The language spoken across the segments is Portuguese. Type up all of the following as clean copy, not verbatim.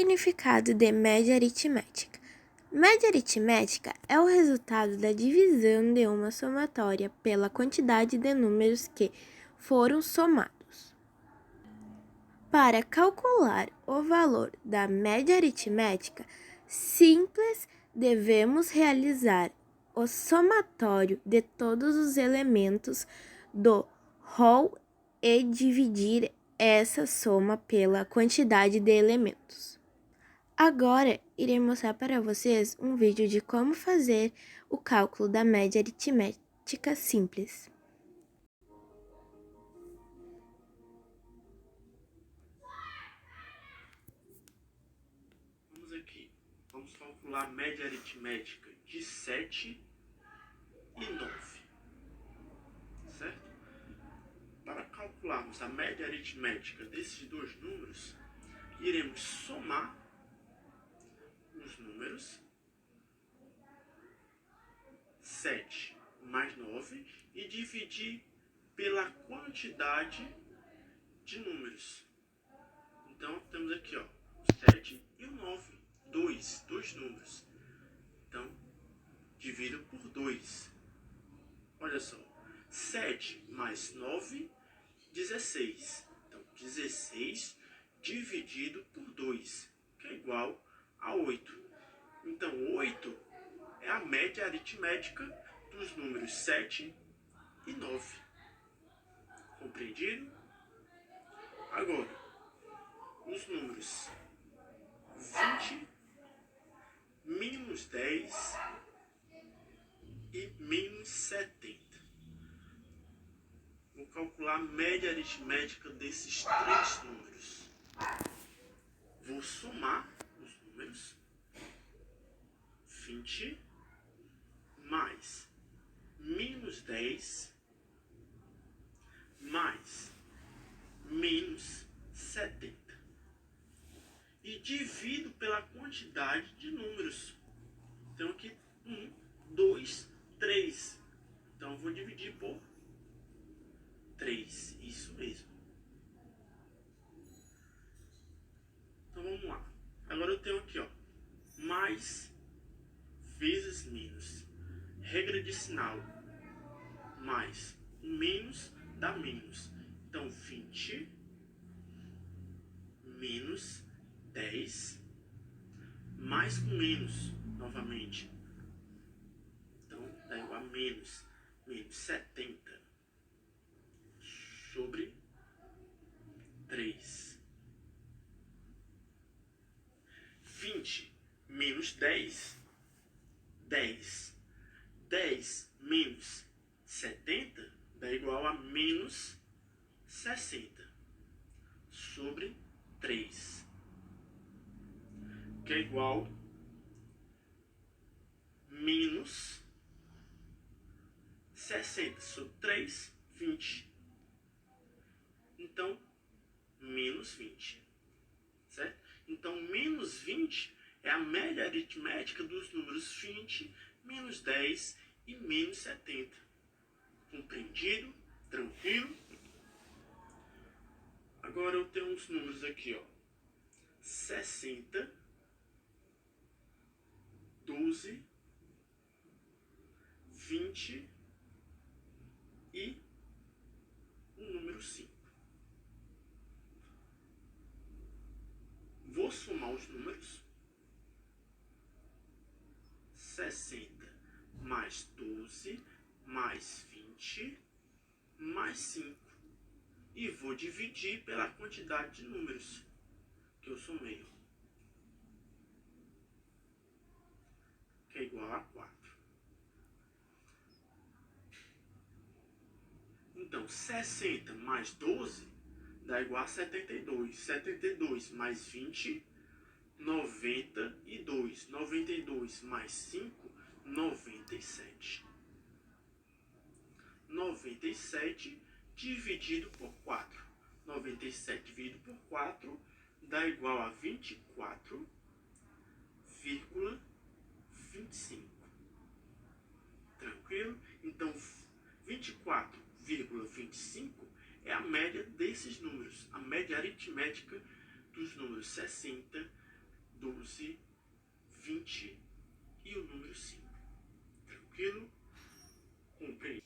Significado de média aritmética. Média aritmética é o resultado da divisão de uma somatória pela quantidade de números que foram somados. Para calcular o valor da média aritmética simples, devemos realizar o somatório de todos os elementos do rol e dividir essa soma pela quantidade de elementos. Agora, irei mostrar para vocês um vídeo de como fazer o cálculo da média aritmética simples. Vamos aqui. Vamos calcular a média aritmética de 7 e 9. Certo? Para calcularmos a média aritmética desses dois números, iremos somar os números 7 mais 9 e dividir pela quantidade de números. Então, temos aqui o 7 e o 9, dois números. Então, divido por 2. Olha só, 7 mais 9, 16. Então, 16 dividido por 2, que é igual a 8. Então, 8 é a média aritmética dos números 7 e 9. Compreendido? Agora, os números 20, menos 10 e menos 70. Vou calcular a média aritmética desses três números. Vou somar os números 20 mais menos 10 mais menos 70. E divido pela quantidade de números. Então aqui 1, 2, 3. Então eu vou dividir por 3. Isso mesmo. Então vamos lá. Agora eu tenho aqui, mais vezes menos. Regra de sinal. Mais menos dá menos. Então 20 menos 10 mais com menos novamente. Então dá igual a menos 70 sobre 3. 20 menos 10, 10. 10 menos 70 dá igual a menos 60 sobre 3, que é igual menos 60 sobre 3, 20. Então, menos 20. Certo? Então, menos 20 é a média aritmética dos números 20, menos 10 e menos 70. Compreendido? Tranquilo? Agora eu tenho uns números aqui, 60, 12, 20 e o número 5. Vou somar os números. 60 mais 12 mais 20 mais 5. E vou dividir pela quantidade de números que eu somei, que é igual a 4. Então, 60 mais 12 dá igual a 72. 72 mais 20, 92. 92 mais 5, 97. 97 dividido por 4. 97 dividido por 4 dá igual a 24,25. Tranquilo? Então, 24,25 é a média desses números. A média aritmética dos números 60, 12, 20 e o número 5. Tranquilo? Compreende?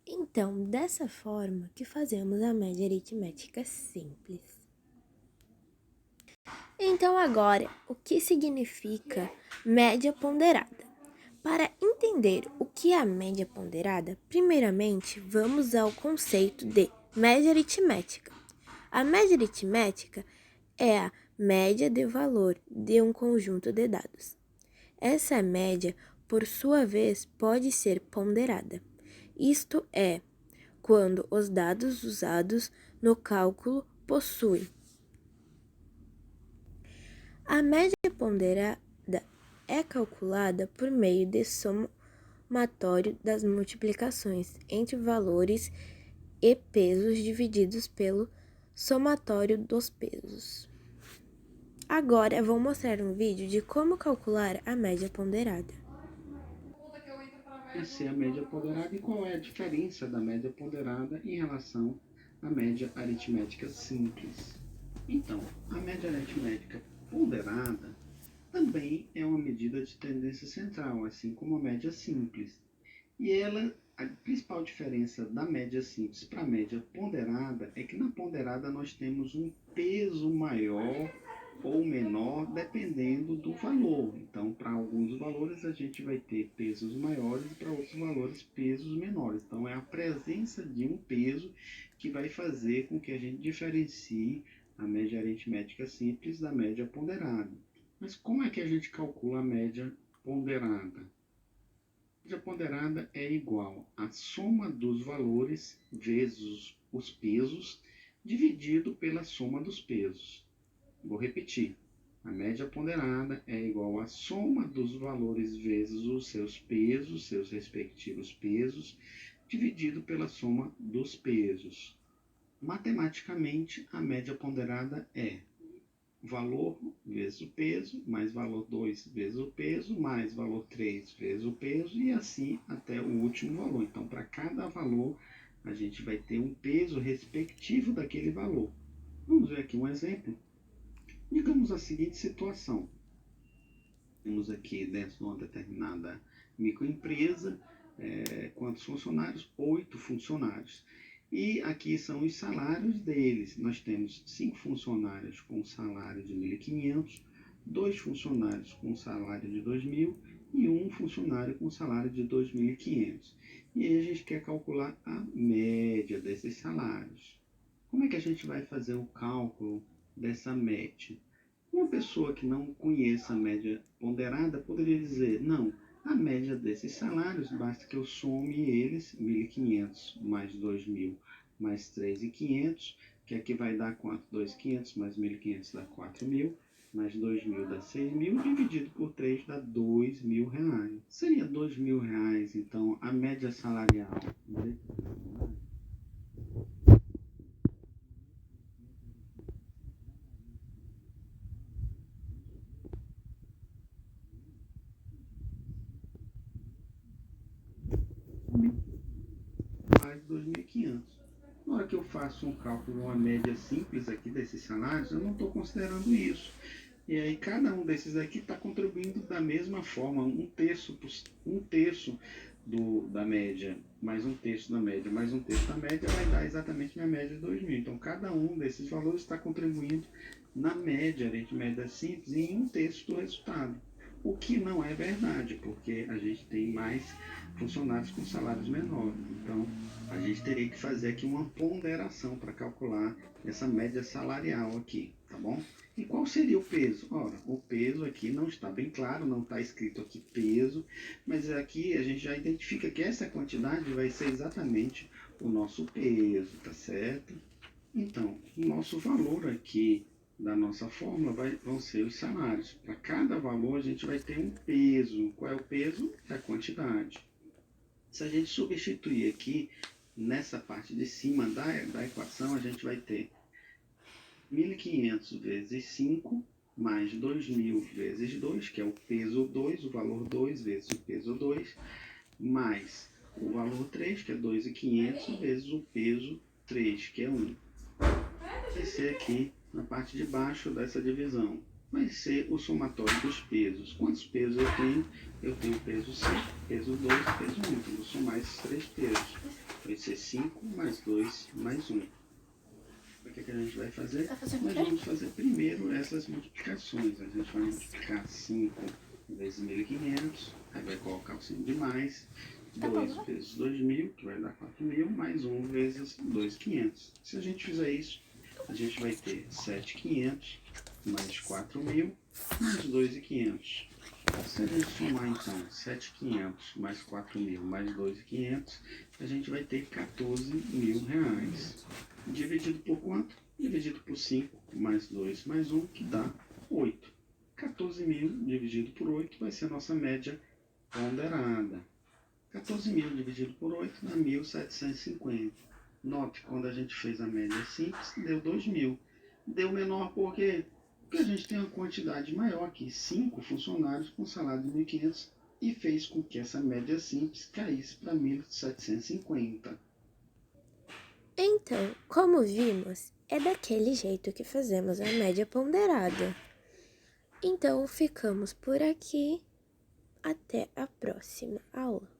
Então, dessa forma que fazemos a média aritmética simples. Então, agora, o que significa média ponderada? Para entender o que é a média ponderada, primeiramente vamos ao conceito de média aritmética. A média aritmética é a média de valor de um conjunto de dados. Essa média, por sua vez, pode ser ponderada. Isto é, quando os dados usados no cálculo possuem. A média ponderada é calculada por meio de somatório das multiplicações entre valores e pesos divididos pelo somatório dos pesos. Agora vou mostrar um vídeo de como calcular a média ponderada. Essa é a média ponderada e qual é a diferença da média ponderada em relação à média aritmética simples. Então, a média aritmética ponderada também é uma medida de tendência central, assim como a média simples. E a principal diferença da média simples para a média ponderada é que na ponderada nós temos um peso maior ou menor dependendo do valor. Então, para alguns valores a gente vai ter pesos maiores e para outros valores pesos menores. Então, é a presença de um peso que vai fazer com que a gente diferencie a média aritmética simples da média ponderada. Mas como é que a gente calcula a média ponderada? A média ponderada é igual à soma dos valores vezes os pesos dividido pela soma dos pesos. Vou repetir. A média ponderada é igual à soma dos valores vezes os seus pesos, seus respectivos pesos, dividido pela soma dos pesos. Matematicamente, a média ponderada é valor vezes o peso, mais valor 2 vezes o peso, mais valor 3 vezes o peso, e assim até o último valor. Então, para cada valor, a gente vai ter um peso respectivo daquele valor. Vamos ver aqui um exemplo. Digamos a seguinte situação. Temos aqui dentro de uma determinada microempresa, quantos funcionários? 8 funcionários. E aqui são os salários deles. Nós temos 5 funcionários com salário de 1.500, 2 funcionários com salário de 2.000 e 1 funcionário com salário de 2.500. E aí a gente quer calcular a média desses salários. Como é que a gente vai fazer o cálculo dessa média? Uma pessoa que não conheça a média ponderada poderia dizer, não, a média desses salários, basta que eu some eles, 1.500 mais 2.000 mais 3.500, que aqui vai dar quanto? 2.500 mais 1.500 dá 4.000, mais 2.000 dá 6.000, dividido por 3 dá R$ 2.000. Seria R$ 2.000, então, a média salarial, né? Mais 2.500. Na hora que eu faço um cálculo, uma média simples aqui desses salários, eu não estou considerando isso. E aí cada um desses aqui está contribuindo da mesma forma, um terço da média, mais um terço da média, mais um terço da média vai dar exatamente minha média de 2.000. Então cada um desses valores está contribuindo na média aritmética simples em um terço do resultado. O que não é verdade, porque a gente tem mais funcionários com salários menores. Então, a gente teria que fazer aqui uma ponderação para calcular essa média salarial aqui, tá bom? E qual seria o peso? Ora, o peso aqui não está bem claro, não está escrito aqui peso, mas aqui a gente já identifica que essa quantidade vai ser exatamente o nosso peso, tá certo? Então, o nosso valor aqui da nossa fórmula vão ser os salários. Para cada valor a gente vai ter um peso. Qual é o peso? É a quantidade. Se a gente substituir aqui nessa parte de cima da equação, a gente vai ter 1.500 vezes 5 mais 2.000 vezes 2, que é o peso 2, o valor 2 vezes o peso 2, mais o valor 3, que é 2.500, vezes o peso 3, que é 1. Vai ser aqui na parte de baixo dessa divisão. vai ser o somatório dos pesos. Quantos pesos eu tenho? Eu tenho peso 5, peso 2 e peso 1. Então, vou somar esses 3 pesos. Vai ser 5 mais 2 mais 1. O que a gente vai fazer? Nós vamos fazer primeiro essas multiplicações. A gente vai multiplicar 5 vezes 1.500, aí vai colocar o signo de mais, 2 vezes 2.000, que vai dar 4.000, mais 1 vezes 2.500. Se a gente fizer isso, a gente vai ter 7.500 mais 4.000 mais 2.500. Se a gente somar então 7.500 mais 4.000 mais 2.500, a gente vai ter 14.000 reais. Dividido por quanto? Dividido por 5 mais 2 mais 1, que dá 8. 14.000 dividido por 8 vai ser a nossa média ponderada. 14.000 dividido por 8 dá 1.750. Note, quando a gente fez a média simples, deu 2.000. Deu menor por quê? Porque a gente tem uma quantidade maior aqui, 5 funcionários com salário de 1.500, e fez com que essa média simples caísse para 1.750. Então, como vimos, é daquele jeito que fazemos a média ponderada. Então, ficamos por aqui. Até a próxima aula.